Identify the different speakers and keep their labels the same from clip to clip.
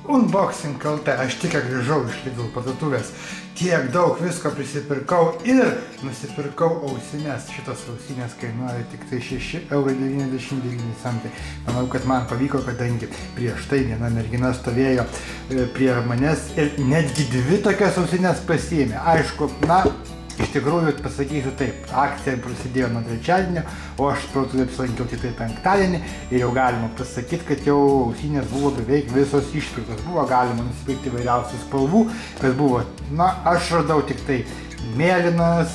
Speaker 1: Unboxing LT, aš tik grįžau iš Lidl parduotuvės, tiek daug visko prisipirkau ir nusipirkau ausinės. Šitos ausinės kainuoja tik tai 6,99 €. Manau, kad man pavyko, kadangi prieš tai viena mergina stovėjo prie manęs ir netgi dvi tokias ausinės pasiėmė. Aišku, na, iš tikrųjų pasakysiu taip, akcija prasidėjo nuo trečiadienio, o aš parduotuvėje apsilankiau tik tai penktadienį ir jau galima pasakyti, kad jau ausinės buvo beveik visos išpirktos. Buvo galima nusipirkti įvairiausių spalvų, bet buvo, na, aš radau tik tai mėlynas,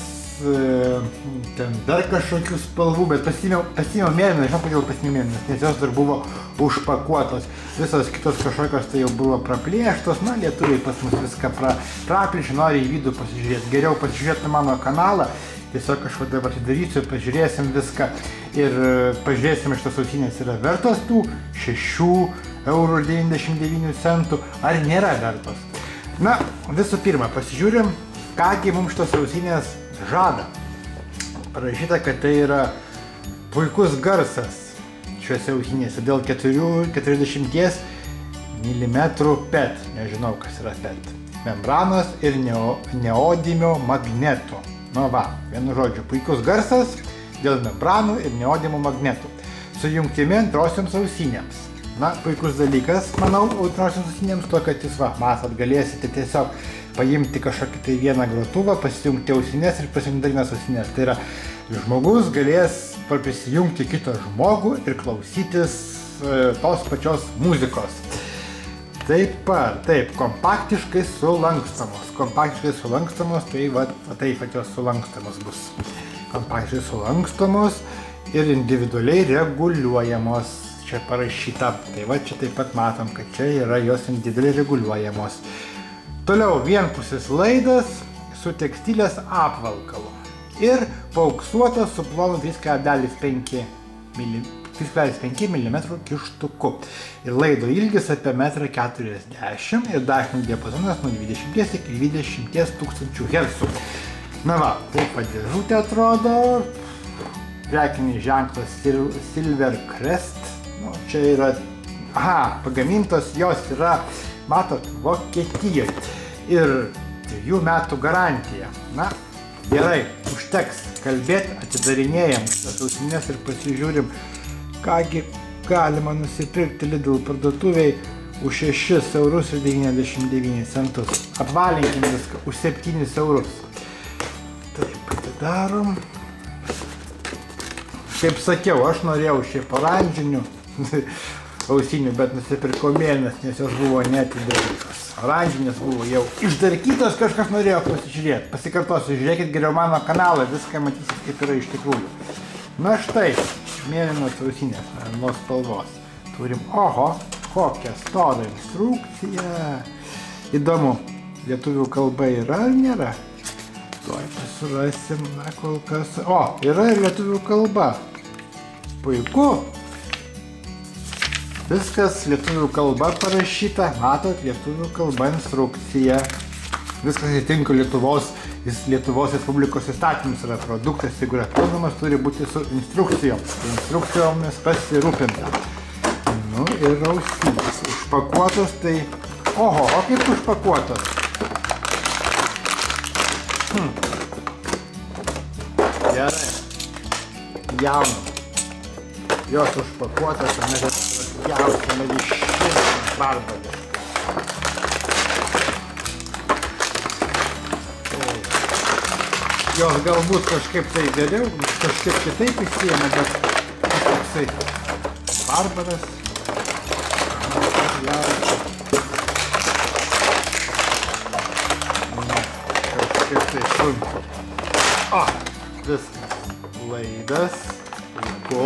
Speaker 1: ten dar kažkokių spalvų, bet pasiėmiau mėlyną, žinau, kodėl pasiėmiau mėlynas, nes jos dar buvo užpakuotos. Visos kitos kažkokios tai jau buvo praplėštos, na, lietuviai pas mus viską praplėšė, nori į vidų pasižiūrėti. Geriau pasižiūrėti mano kanalą, tiesiog aš dabar atidarysiu, pažiūrėsim viską ir pažiūrėsim, šitos ausinės yra vertos tų 6,99 € ar nėra vertos. Na, visų pirma, pasižiūrim, kągi mums šitos ausinės žada. Parašyta, kad tai yra puikus garsas šiuose ausinėse dėl 40 mm PET, nežinau kas yra PET, membranos ir neodimio magneto. Nu va, vienu žodžiu, puikus garsas dėl membranų ir neodimio magnetų. Sujungtimi antrosioms ausinėms. Na, puikus dalykas, manau, antrosioms ausinėms, to, kad jūs, va, matot, galėsite tiesiog paimti kažkokį tai vieną grotuvą, pasijungti ausinės ir pasijungti dar vienas ausinės. Tai yra, žmogus galės prisijungti kitą žmogų ir klausytis tos pačios muzikos. Taip pat, taip, kompaktiškai sulankstomos. Kompaktiškai sulankstomos, tai va, taip pat jos sulankstomos bus. Kompaktiškai sulankstomos ir individualiai reguliuojamos. Čia parašyta. Tai va, čia taip pat matom, kad čia yra jos individualiai reguliuojamos. Toliau vienpusis laidas su tekstilės apvalkalu ir paauksuotas su plonu 3,5 mm kištuku. Ir laido ilgis apie 1,40 m ir dažnių diapazonas nuo 20 iki 20 000 Hz. Na va, taip pat dėžutė atrodo. Prekinis ženklas Silver Crest. Nu, čia yra, pagamintos jos yra, matot, Vokietijoje. Ir 3 metų garantija. Na, gerai, užteks kalbėti, atidarinėjam šitas ausinės ir pasižiūrim, kągi galima nusipirkti Lidl parduotuviai už 6,99 €. Apvalinkim viską už 7 €. Taip, atidarom. Kaip sakiau, aš norėjau šiaip oranžinių ausinių, bet nusipirkau mėlynas, nes jos buvo neatidarytos. Oranžinės buvo jau išdarkytos, kažkas norėjo pasižiūrėti. Pasikartosiu, žiūrėkit geriau mano kanalą, viską matysit, kaip yra iš tikrųjų. Na štai, mėlynos ausinės, mėlynos spalvos. Turim, oho, kokią storą instrukciją. Įdomu, lietuvių kalba yra ar nėra? Tuoj pasirasim, na kol kas. O, yra ir lietuvių kalba. Puiku. Viskas lietuvių kalba parašyta, matot, lietuvių kalba instrukcija. Viskas atitinka Lietuvos Respublikos įstatymus, yra produktas, jeigu yra parduodamas, turi būti su instrukcijomis. Instrukcijomis pasirūpinta. Nu ir ausinės. Užpakuotos, tai... Oho, o kaip užpakuotos? Gerai. Jauna. Jos užpakuotas, o mes jausime iš barbalį. Jos galbūt kažkaip tai geriau, kažkaip kitaip įsijame, bet toksai barbaras. Kažkaip tai sunkiai. O, viskas. Laidas. Puiku.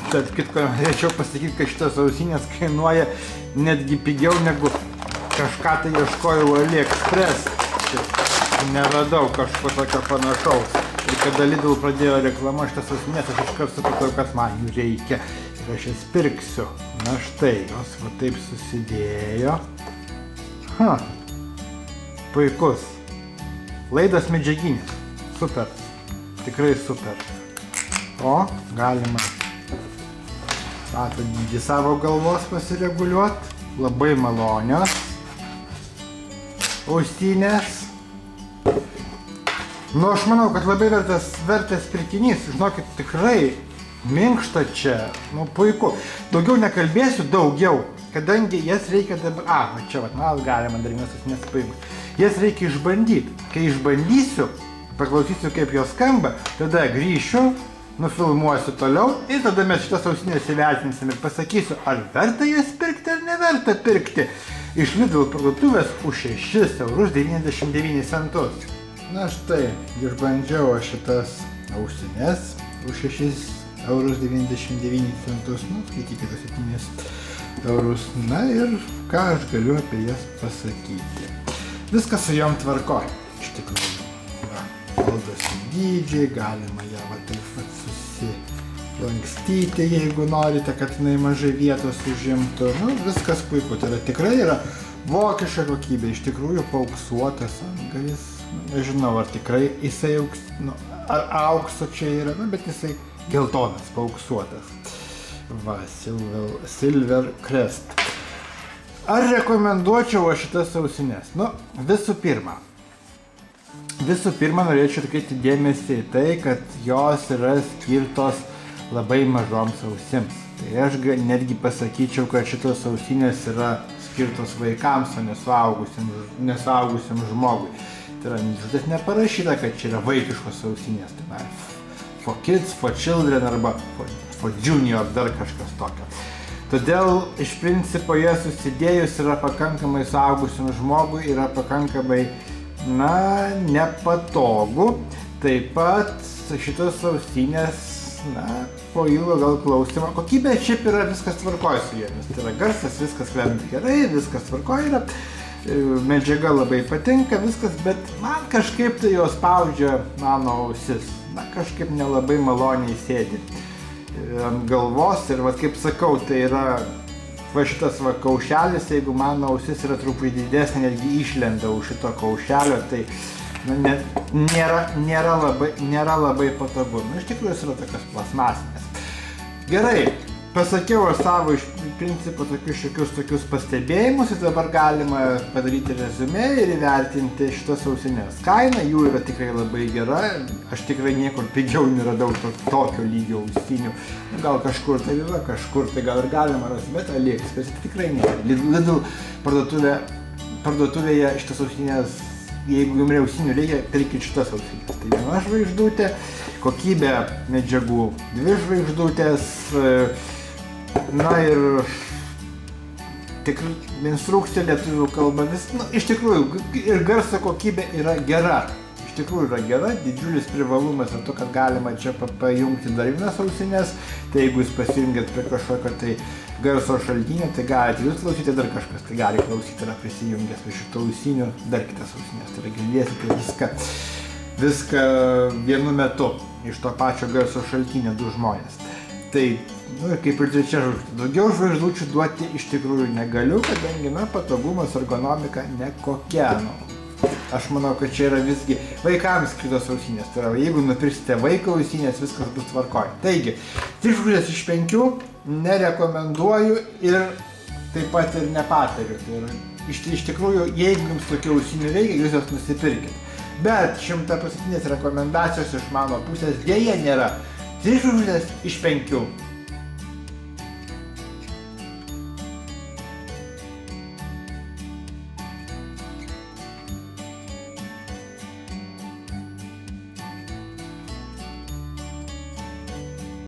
Speaker 1: Tad kitko norėčiau pasakyti, kad šitas ausinės kainuoja netgi pigiau negu kažką tai ieškojau AliExpress. Neradau kažko tokio panašaus. Ir kada Lidl pradėjo reklamuoti šitas ausinės, aš iškart supratau, kad man jų reikia. Ir aš jas pirksiu. Na štai, jos va taip susidėjo. Puikus. Laidas medžiaginis. Super. Tikrai super. O, galima dydį savo galvos pasireguliuoti. Labai malonios. ausinės. Nu, aš manau, kad labai vertas pirkinys. Žinokit, tikrai minkšta čia. Nu, puiku. Daugiau nekalbėsiu, daugiau. Kadangi jas reikia dabar... va čia, galima dar vienas ausinės paimti. Jas reikia išbandyti. Kai išbandysiu, paklausysiu, kaip jos skamba, tada grįšiu, nufilmuosiu toliau ir tada mes šitas ausinės įvertinsim ir pasakysiu, ar verta jas pirkti ar neverta pirkti. Iš Lidl parduotuvės už 6,99 €. Na štai, išbandžiau aš šitas ausinės už 6,99 €. Nu, skaitykite 7 €. Na ir ką aš galiu apie jas pasakyti. Viskas su jom tvarkoj, iš tikrųjų. Valdosi dydžiai, galima ją taip susilankstyti, jeigu norite, kad jinai mažai vietos užimtų. Nu, viskas puiku. Tai tikrai yra vokiška kokybė, iš tikrųjų paauksuotas antgalis. Nežinau, ar tikrai jisai ar aukso čia yra, bet jisai geltonas, paauksuotas. Va, Silver Crest. Ar rekomenduočiau aš šitas ausinės? Nu, visų pirma, norėčiau atkreipti dėmesį į tai, kad jos yra skirtos labai mažoms ausims. Tai aš netgi pasakyčiau, kad šitos ausinės yra skirtos vaikams, o nesuaugusiam žmogui. Tai yra neparašyta, kad čia yra vaikiškos ausinės. Tai for kids, for children arba for junior, dar kažkas tokio. Todėl iš principo jie susidėjus yra pakankamai suaugusiam žmogui, yra pakankamai nepatogu. Taip pat šitos ausinės, po ilgo gal klausimo. Kokybė šiaip yra viskas tvarkoj su jomis. Tai yra garsas, viskas lemia gerai, viskas tvarkoj yra. Medžiaga labai patinka, viskas, bet man kažkaip tai jos spaudžia mano ausis. Kažkaip nelabai maloniai sėdi ant galvos ir, kaip sakau, tai yra šitas kaušelis, jeigu mano ausis yra truputį didesnė, netgi išlenda už šito kaušelio, tai nėra labai patogu. Iš tikrųjų jis yra tokios plasmasinės. Gerai, pasakiau aš savo iš principo tokius pastebėjimus ir dabar galima padaryti rezumė ir įvertinti šitas ausinės. Kaina jų yra tikrai labai gera, aš tikrai niekur pigiau neradau tokio lygio ausinių. Gal kažkur tai yra, kažkur tai gal ir galima rasti, bet AliExpress tikrai nėra. Lidl parduotuvėje šitas ausinės, jeigu jums ausinių reikia, pirkit šitas ausinės. Tai 1 žvaigždutė, kokybė medžiagų 2 žvaigždutės, na ir instrukcija lietuvių kalba iš tikrųjų ir garso kokybė yra gera. Iš tikrųjų yra gera, didžiulis privalumas ir to, kad galima čia pajungti dar vienas ausinės. Tai jeigu jūs pasijungėt prie kažkokio tai garso šaltinio, tai galite jūs klausyti, dar kažkas tai gali klausyti, yra prisijungęs prie šito ausinių, dar kitas ausinės. Tai yra girdėsite viską vienu metu iš to pačio garso šaltinio 2 žmonės. Tai, kaip ir 3 žvaigždutė. Daugiau žvaigždučių duoti iš tikrųjų negaliu, kadangi, patogumas, ergonomika nekokia. Aš manau, kad čia yra visgi vaikams skirtos ausinės. Tai yra, jeigu nupirksite vaiko ausinės, viskas bus tvarkoj. Taigi, 3 žvaigždės iš 5 nerekomenduoju ir taip pat ir nepatariu. Tai yra, iš tikrųjų, jeigu jums tokių ausinių reikia, jūs jas nusipirkit. Bet 100% rekomendacijos iš mano pusės dėja nėra. 3 žvaigždės iš 5.